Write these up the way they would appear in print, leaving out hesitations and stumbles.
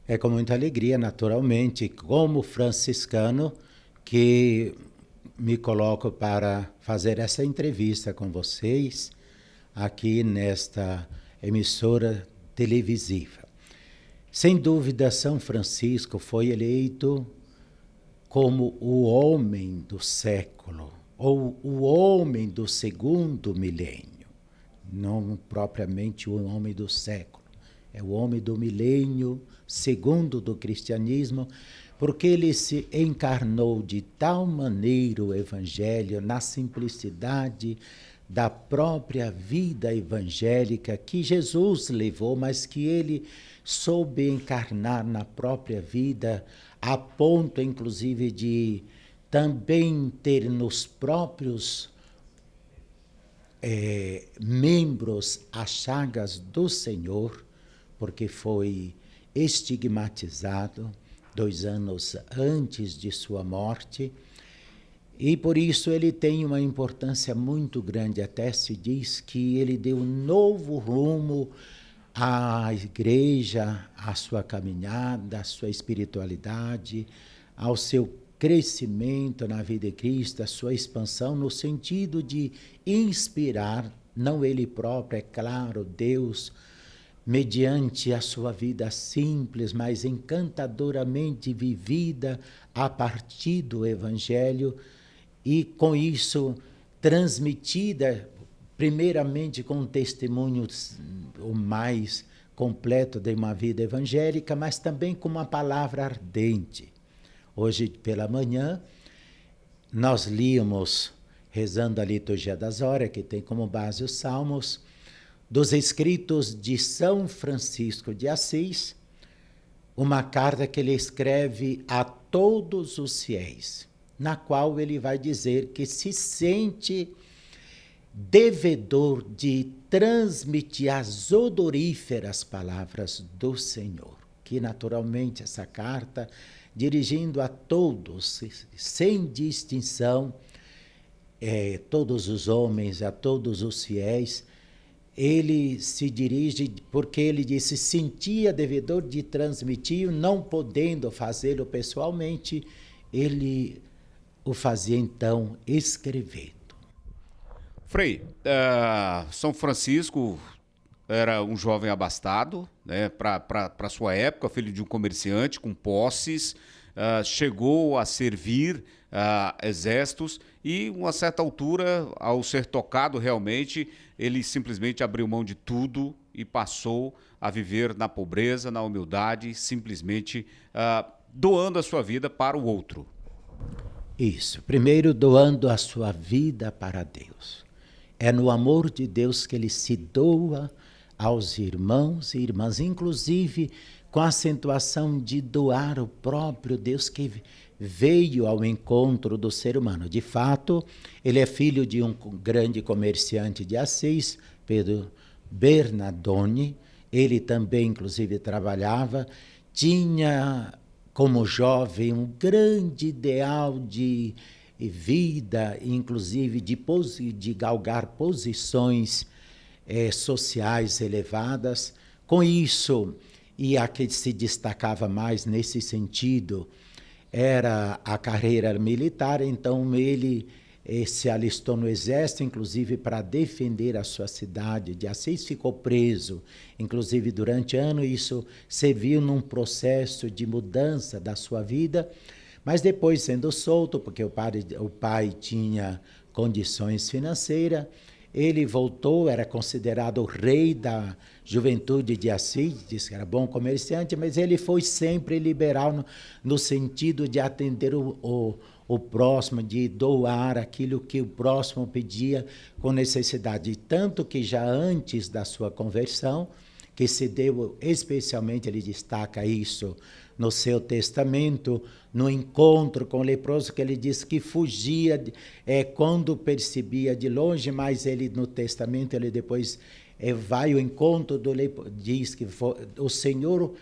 É com muita alegria, naturalmente, como franciscano, que me coloco para fazer essa entrevista com vocês aqui nesta emissora televisiva. Sem dúvida, São Francisco foi eleito como o homem do século, ou o homem do segundo milênio, não propriamente o homem do século. É o homem do milênio segundo do cristianismo, porque ele se encarnou de tal maneira o evangelho na simplicidade da própria vida evangélica que Jesus levou, mas que ele soube encarnar na própria vida, a ponto inclusive de também ter nos próprios membros as chagas do Senhor, porque foi estigmatizado 2 anos antes de sua morte, e por isso ele tem uma importância muito grande. Até se diz que ele deu um novo rumo à igreja, à sua caminhada, à sua espiritualidade, ao seu crescimento na vida de Cristo, a sua expansão no sentido de inspirar, não ele próprio, é claro, Deus, mediante a sua vida simples, mas encantadoramente vivida a partir do Evangelho, e com isso transmitida primeiramente com um testemunho o mais completo de uma vida evangélica, mas também com uma palavra ardente. Hoje pela manhã nós líamos, rezando a liturgia das horas, que tem como base os salmos, dos escritos de São Francisco de Assis, uma carta que ele escreve a todos os fiéis, na qual ele vai dizer que se sente devedor de transmitir as odoríferas palavras do Senhor, que naturalmente essa carta, dirigindo a todos, sem distinção, todos os homens, a todos os fiéis, ele se dirige porque ele disse sentia devedor de transmitir, não podendo fazê-lo pessoalmente, ele o fazia então escrevendo. Frei, São Francisco era um jovem abastado, né, para sua época, filho de um comerciante com posses, chegou a servir exércitos e, uma certa altura, ao ser tocado realmente, ele simplesmente abriu mão de tudo e passou a viver na pobreza, na humildade, simplesmente doando a sua vida para o outro. Isso, primeiro doando a sua vida para Deus. É no amor de Deus que ele se doa aos irmãos e irmãs, inclusive com a acentuação de doar o próprio Deus que veio ao encontro do ser humano. De fato, ele é filho de um grande comerciante de Assis, Pedro Bernardone. Ele também, inclusive, trabalhava, tinha como jovem um grande ideal de vida, inclusive de galgar posições sociais elevadas. Com isso, e a que se destacava mais nesse sentido era a carreira militar, então ele se alistou no exército, inclusive para defender a sua cidade de Assis, ficou preso, inclusive durante anos. Isso serviu num processo de mudança da sua vida, mas depois sendo solto, porque o pai tinha condições financeiras, ele voltou, era considerado o rei da juventude de Assis, disse que era bom comerciante, mas ele foi sempre liberal no sentido de atender o próximo, de doar aquilo que o próximo pedia com necessidade. Tanto que já antes da sua conversão, que se deu especialmente, ele destaca isso no seu testamento, no encontro com o leproso, que ele diz que fugia quando percebia de longe, mas ele no testamento, ele depois vai ao encontro do leproso, diz que o Senhor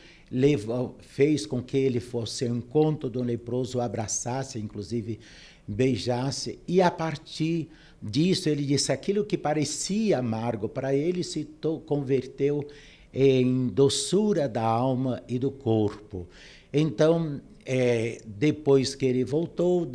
fez com que ele fosse ao encontro do leproso, o abraçasse, inclusive beijasse, e a partir disso ele disse aquilo que parecia amargo para ele se converteu em doçura da alma e do corpo. Então, depois que ele voltou,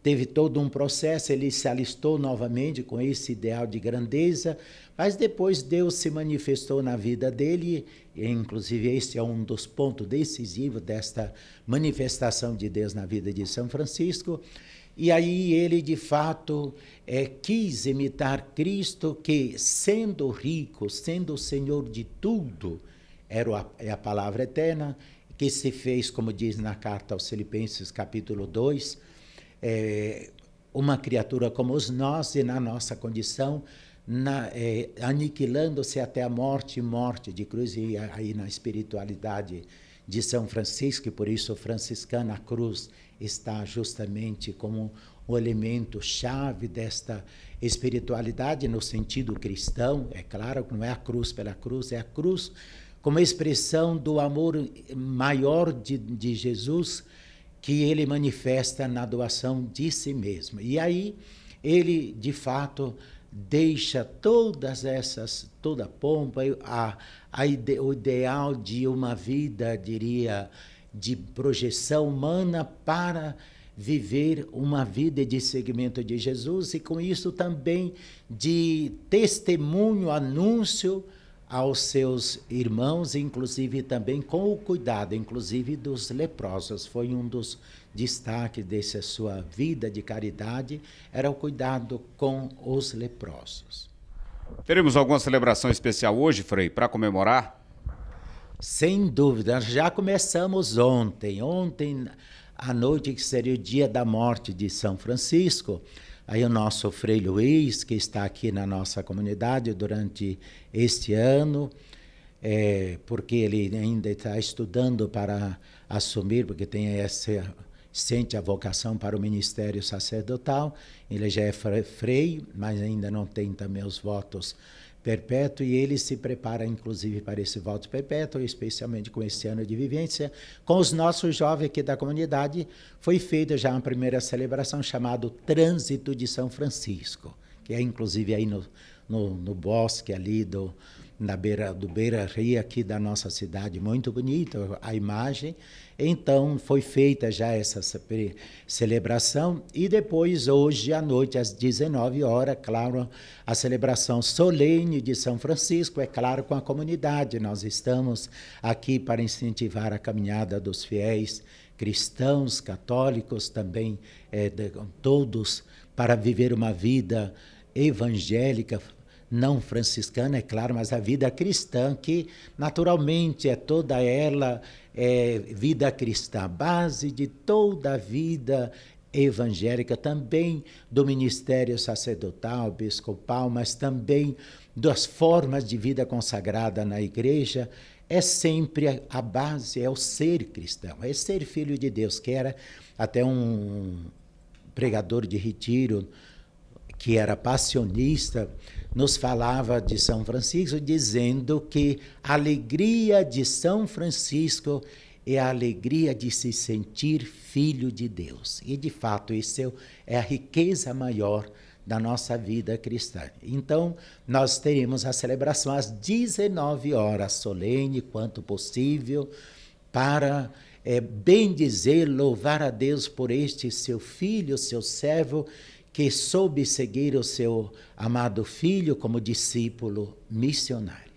teve todo um processo, ele se alistou novamente com esse ideal de grandeza, mas depois Deus se manifestou na vida dele, e inclusive esse é um dos pontos decisivos desta manifestação de Deus na vida de São Francisco, e aí ele, de fato, quis imitar Cristo, que, sendo rico, sendo o Senhor de tudo, é a palavra eterna, que se fez, como diz na carta aos Filipenses, capítulo 2, uma criatura como nós e na nossa condição, aniquilando-se até a morte de cruz, e aí na espiritualidade de São Francisco, e por isso franciscana, a cruz está justamente como o elemento chave desta espiritualidade no sentido cristão. É claro que não é a cruz pela cruz, é a cruz como expressão do amor maior de Jesus, que ele manifesta na doação de si mesmo. E aí ele, de fato, deixa toda a pompa, o ideal de uma vida, diria, de projeção humana para viver uma vida de seguimento de Jesus, e com isso também de testemunho, anúncio aos seus irmãos, inclusive também com o cuidado, inclusive dos leprosos. Foi um dos destaques dessa sua vida de caridade, era o cuidado com os leprosos. Teremos alguma celebração especial hoje, Frei, para comemorar? Sem dúvida, já começamos ontem à noite, que seria o dia da morte de São Francisco. Aí o nosso Frei Luiz, que está aqui na nossa comunidade durante este ano, porque ele ainda está estudando para assumir, porque sente a vocação para o ministério sacerdotal. Ele já é frei, mas ainda não tem também os votos perpétuo, e ele se prepara, inclusive, para esse voto perpétuo, especialmente com esse ano de vivência. Com os nossos jovens aqui da comunidade, foi feita já uma primeira celebração chamada Trânsito de São Francisco, que é, inclusive, aí no bosque ali do Beira-Rio, aqui da nossa cidade, muito bonita a imagem. Então, foi feita já essa celebração, e depois, hoje à noite, às 19 horas, claro, a celebração solene de São Francisco, é claro, com a comunidade. Nós estamos aqui para incentivar a caminhada dos fiéis cristãos, católicos, também todos, para viver uma vida evangélica, não franciscana, é claro, mas a vida cristã, que naturalmente toda ela vida cristã, a base de toda a vida evangélica, também do ministério sacerdotal, episcopal, mas também das formas de vida consagrada na igreja. É sempre a base, é o ser cristão, é ser filho de Deus, que era até um pregador de retiro, que era passionista, nos falava de São Francisco, dizendo que a alegria de São Francisco é a alegria de se sentir filho de Deus. E, de fato, isso é a riqueza maior da nossa vida cristã. Então, nós teremos a celebração às 19 horas, solene quanto possível, para bendizer, louvar a Deus por este seu filho, seu servo, que soube seguir o seu amado filho como discípulo missionário.